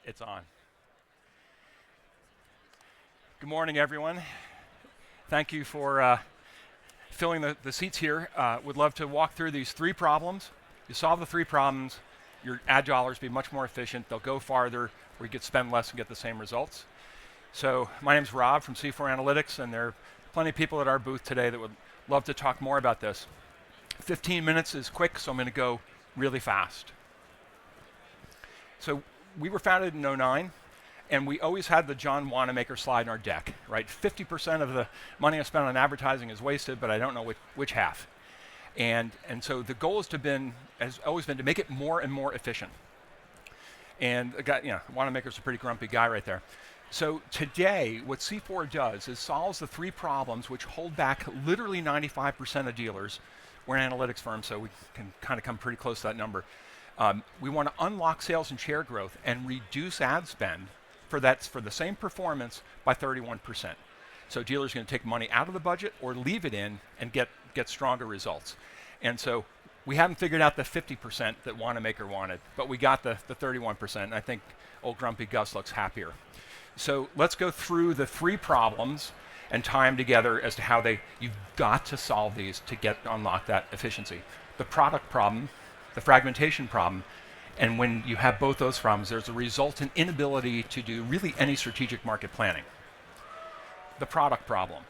It's on. Good morning, everyone. Thank you for filling the seats here. Would love to walk through these three problems. You solve the three problems, your ad dollars be much more efficient. They'll go farther, where you could spend less and get the same results. So my name's Rob from C4 Analytics, and there are plenty of people at our booth today that would love to talk more about this. 15 minutes is quick, so I'm going to go really fast. So we were founded in '09, and we always had the John Wanamaker slide in our deck, right? 50% of the money I spent on advertising is wasted, but I don't know which half. And so the goal has always been to make it more and more efficient. And the guy, Wanamaker's a pretty grumpy guy right there. So today, what C4 does is solves the three problems which hold back literally 95% of dealers. We're an analytics firm, so we can kind of come pretty close to that number. We want to unlock sales and share growth and reduce ad spend for the same performance by 31%. So dealers are going to take money out of the budget or leave it in and get stronger results. And so we haven't figured out the 50% that Wanamaker wanted, but we got the 31%, and I think old grumpy Gus looks happier. So let's go through the three problems and tie them together as to how you've got to solve these to unlock that efficiency. The product problem, the fragmentation problem, and when you have both those problems, there's a resultant inability to do really any strategic market planning. The product problem.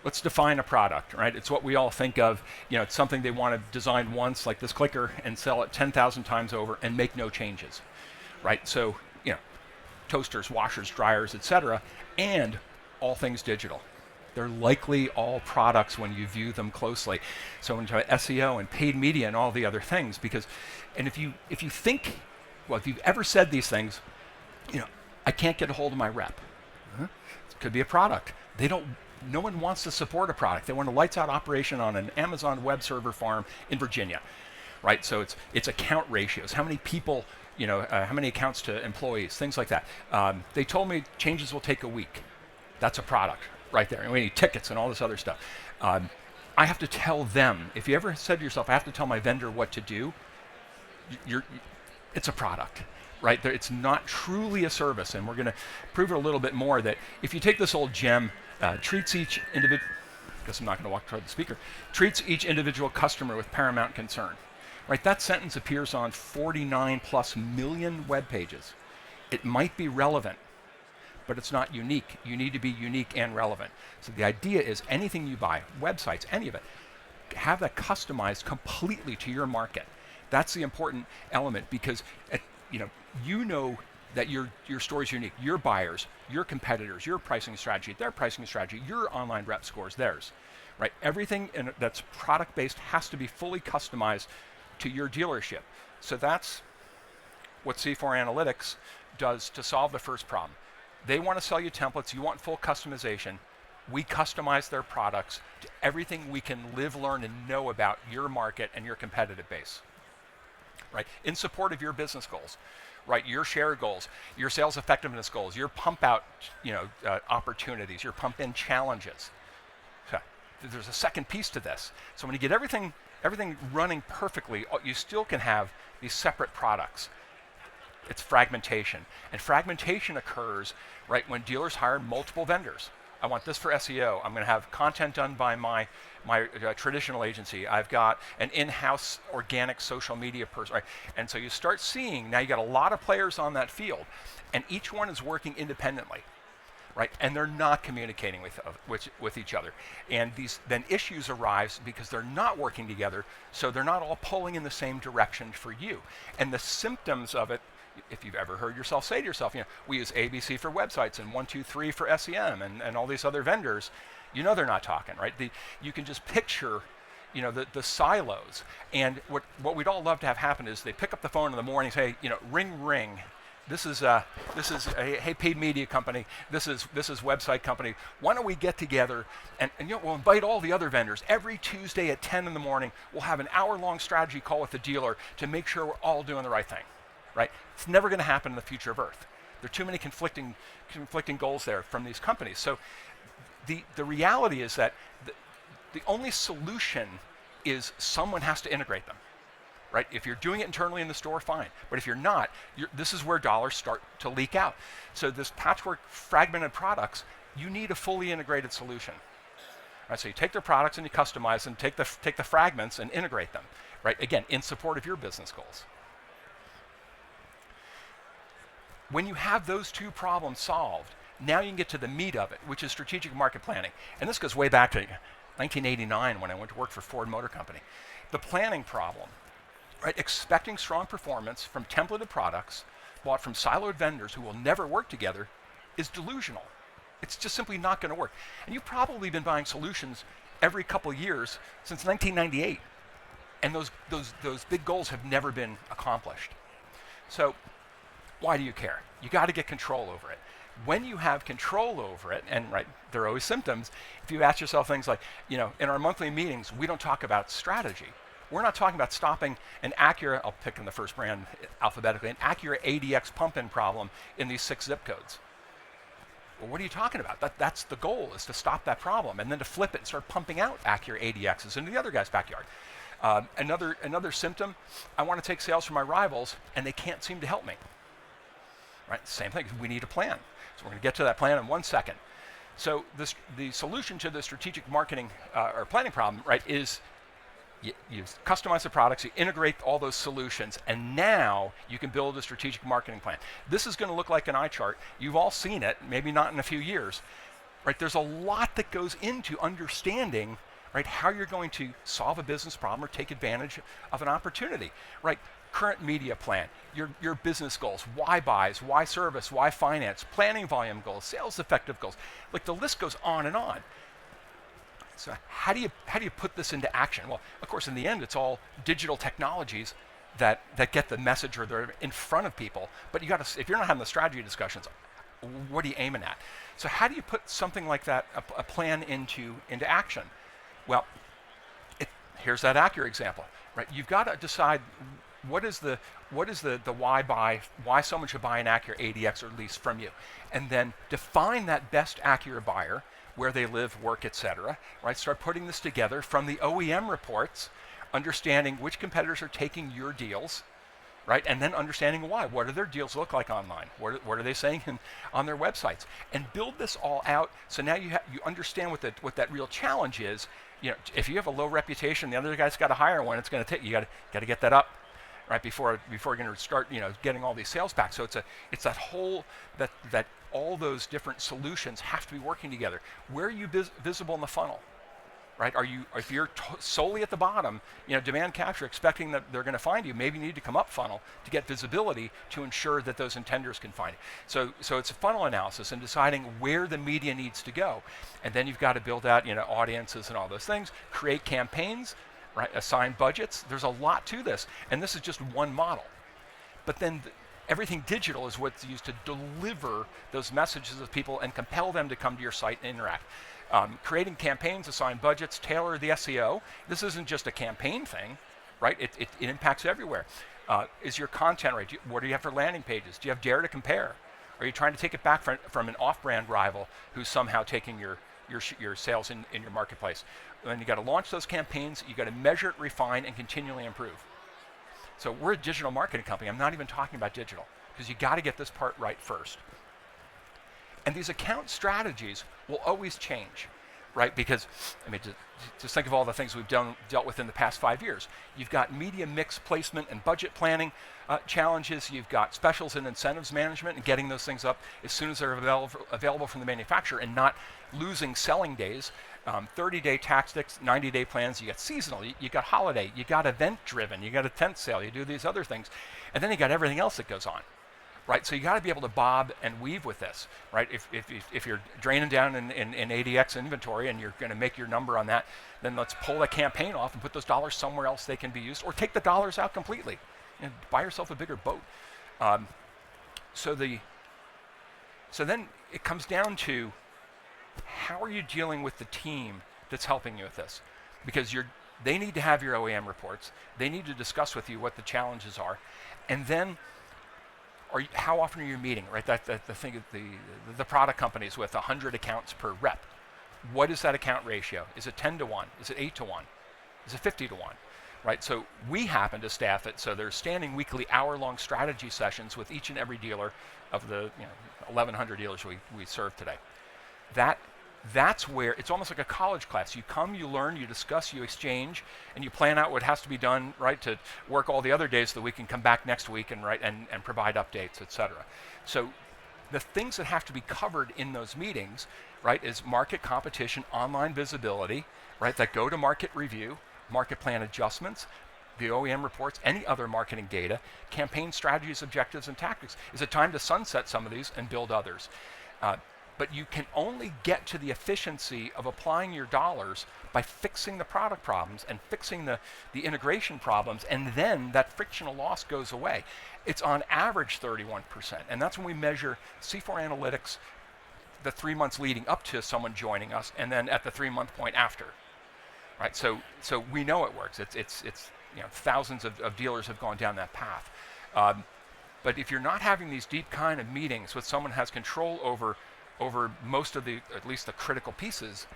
Let's define a product, right? It's what we all think of, it's something they want to design once, like this clicker, and sell it 10,000 times over and make no changes, right? So, toasters, washers, dryers, etc., and all things digital. They're likely all products when you view them closely. So when you talk about SEO and paid media and all the other things, if you think, if you've ever said these things, I can't get a hold of my rep. It could be a product. No one wants to support a product. They want a lights out operation on an Amazon web server farm in Virginia, right? So it's account ratios. How many people, how many accounts to employees, things like that. They told me changes will take a week. That's a product right there. And we need tickets and all this other stuff. I have to tell them. If you ever said to yourself, I have to tell my vendor what to do, it's a product, right? It's not truly a service, and we're going to prove it a little bit more that if you take this old gem, treats each individual, I guess I'm not going to walk toward the speaker, treats each individual customer with paramount concern, right? That sentence appears on 49 plus million web pages. It might be relevant, but it's not unique. You need to be unique and relevant. So the idea is anything you buy, websites, any of it, have that customized completely to your market. That's the important element, because you know that your store is unique. Your buyers, your competitors, your pricing strategy, their pricing strategy, your online rep scores, theirs, right? Everything that's product-based has to be fully customized to your dealership. So that's what C4 Analytics does to solve the first problem. They want to sell you templates. You want full customization. We customize their products to everything we can live, learn, and know about your market and your competitive base, right? In support of your business goals, right? Your share goals, your sales effectiveness goals, your pump out, opportunities, your pump in challenges. So there's a second piece to this. So when you get everything running perfectly, you still can have these separate products. It's fragmentation. And fragmentation occurs, right, when dealers hire multiple vendors. I want this for SEO. I'm going to have content done by my traditional agency. I've got an in-house organic social media person, right? And so you start seeing, now you got a lot of players on that field, and each one is working independently, right? And they're not communicating with each other. And then issues arise because they're not working together, so they're not all pulling in the same direction for you. And the symptoms of it, if you've ever heard yourself say to yourself, we use ABC for websites and 123 for SEM and all these other vendors, they're not talking, right? You can just picture, the silos. And what we'd all love to have happen is they pick up the phone in the morning and say, ring, ring. This is a hey, paid media company. This is website company. Why don't we get together and we'll invite all the other vendors every Tuesday at 10 in the morning. We'll have an hour-long strategy call with the dealer to make sure we're all doing the right thing. Right? It's never going to happen in the future of Earth. There are too many conflicting goals there from these companies. So the reality is that the only solution is someone has to integrate them. right? If you're doing it internally in the store, fine. But if you're not, this is where dollars start to leak out. So this patchwork fragmented products, you need a fully integrated solution. Right, so you take their products and you customize them, take the fragments and integrate them, right? Again, in support of your business goals. When you have those two problems solved, now you can get to the meat of it, which is strategic market planning. And this goes way back to 1989 when I went to work for Ford Motor Company. The planning problem, right? Expecting strong performance from templated products bought from siloed vendors who will never work together is delusional. It's just simply not going to work. And you've probably been buying solutions every couple of years since 1998. And those big goals have never been accomplished. So why do you care? You got to get control over it. When you have control over it, and right, there are always symptoms, if you ask yourself things like, in our monthly meetings, we don't talk about strategy. We're not talking about stopping an Acura, I'll pick in the first brand alphabetically, an Acura ADX pump-in problem in these 6 zip codes. Well, what are you talking about? That's the goal, is to stop that problem, and then to flip it and start pumping out Acura ADXs into the other guy's backyard. Another symptom, I want to take sales from my rivals, and they can't seem to help me. Right, same thing, we need a plan. So we're going to get to that plan in 1 second. So the solution to the strategic marketing or planning problem, right, is you customize the products, you integrate all those solutions, and now you can build a strategic marketing plan. This is going to look like an eye chart. You've all seen it, maybe not in a few years. Right, there's a lot that goes into understanding, right, how you're going to solve a business problem or take advantage of an opportunity. Right, current media plan, your business goals, why buys, why service, why finance, planning volume goals, sales effective goals. Like the list goes on and on. So how do you put this into action? Well, of course, in the end, it's all digital technologies that get the message, or they're in front of people. But you got to, if you're not having the strategy discussions, what are you aiming at? So how do you put something like that, a plan into action? Well, here's that Acura example, right? You've got to decide what is the why someone should buy an Acura ADX or lease from you, and then define that best Acura buyer, where they live, work, etc. Right? Start putting this together from the OEM reports, understanding which competitors are taking your deals, right? And then understanding why. What do their deals look like online? What are they saying on their websites? And build this all out. So now you understand what that real challenge is. If you have a low reputation, the other guy's got a higher one. It's going to take you got to get that up, right, before you're going to start getting all these sales back. So it's that whole that all those different solutions have to be working together. Where are you visible in the funnel? Right? If you're solely at the bottom, demand capture, expecting that they're going to find you, maybe you need to come up funnel to get visibility to ensure that those intenders can find you. So it's a funnel analysis and deciding where the media needs to go. And then you've got to build out, audiences and all those things, create campaigns, right? Assign budgets. There's a lot to this. And this is just one model. But then everything digital is what's used to deliver those messages to people and compel them to come to your site and interact. Creating campaigns, assign budgets, tailor the SEO. This isn't just a campaign thing, right? It impacts everywhere. Is your content right? What do you have for landing pages? Do you have dare to compare? Are you trying to take it back from an off-brand rival who's somehow taking your sales in your marketplace? And you got to launch those campaigns. You got to measure it, refine, and continually improve. So we're a digital marketing company. I'm not even talking about digital, because you got to get this part right first. And these account strategies will always change, right? Because, just think of all the things we've dealt with in the past 5 years. You've got media mix placement and budget planning challenges. You've got specials and incentives management and getting those things up as soon as they're available from the manufacturer and not losing selling days. 30-day tactics, 90-day plans. You got seasonal, you got holiday, you got event-driven, you got a tent sale, you do these other things. And then you got everything else that goes on. Right, so you got to be able to bob and weave with this, right? If you're draining down in ADX inventory and you're going to make your number on that, then let's pull a campaign off and put those dollars somewhere else they can be used, or take the dollars out completely and buy yourself a bigger boat. So then it comes down to, how are you dealing with the team that's helping you with this? Because they need to have your OEM reports. They need to discuss with you what the challenges are, and then. How often are you meeting, right? The thing of the product companies with 100 accounts per rep. What is that account ratio? Is it 10 to 1? Is it 8 to 1? Is it 50 to 1? right? So we happen to staff it, so there's standing weekly hour-long strategy sessions with each and every dealer of the 1,100 dealers we serve today. That's where it's almost like a college class. You come, you learn, you discuss, you exchange, and you plan out what has to be done, right, to work all the other days of the week and come back next week and provide updates, et cetera. So the things that have to be covered in those meetings, right, is market competition, online visibility, right, that go-to-market review, market plan adjustments, the OEM reports, any other marketing data, campaign strategies, objectives, and tactics. Is it time to sunset some of these and build others? But you can only get to the efficiency of applying your dollars by fixing the product problems and fixing the integration problems, and then that frictional loss goes away. It's on average 31%, and that's when we measure C4 Analytics the 3 months leading up to someone joining us, and then at the 3-month point after. Right, so we know it works. It's thousands of dealers have gone down that path. But if you're not having these deep kind of meetings with someone who has control over most of at least the critical pieces,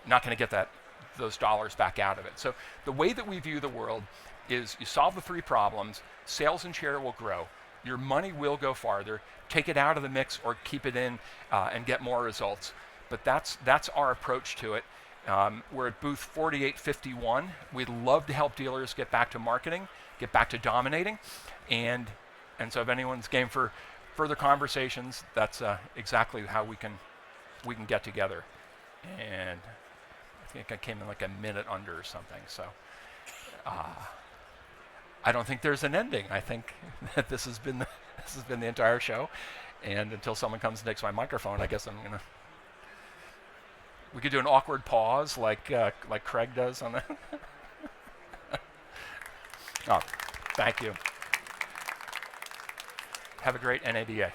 not going to get those dollars back out of it. So the way that we view the world is you solve the 3 problems, sales and share will grow, your money will go farther, take it out of the mix or keep it in and get more results. But that's our approach to it. We're at booth 4851. We'd love to help dealers get back to marketing, get back to dominating, and so if anyone's game for further conversations, that's exactly how we can get together. And I think I came in like a minute under or something. So I don't think there's an ending. I think that this has been the entire show. And until someone comes and takes my microphone, I guess I'm gonna. We could do an awkward pause like Craig does on the. Oh, thank you. Have a great NADA.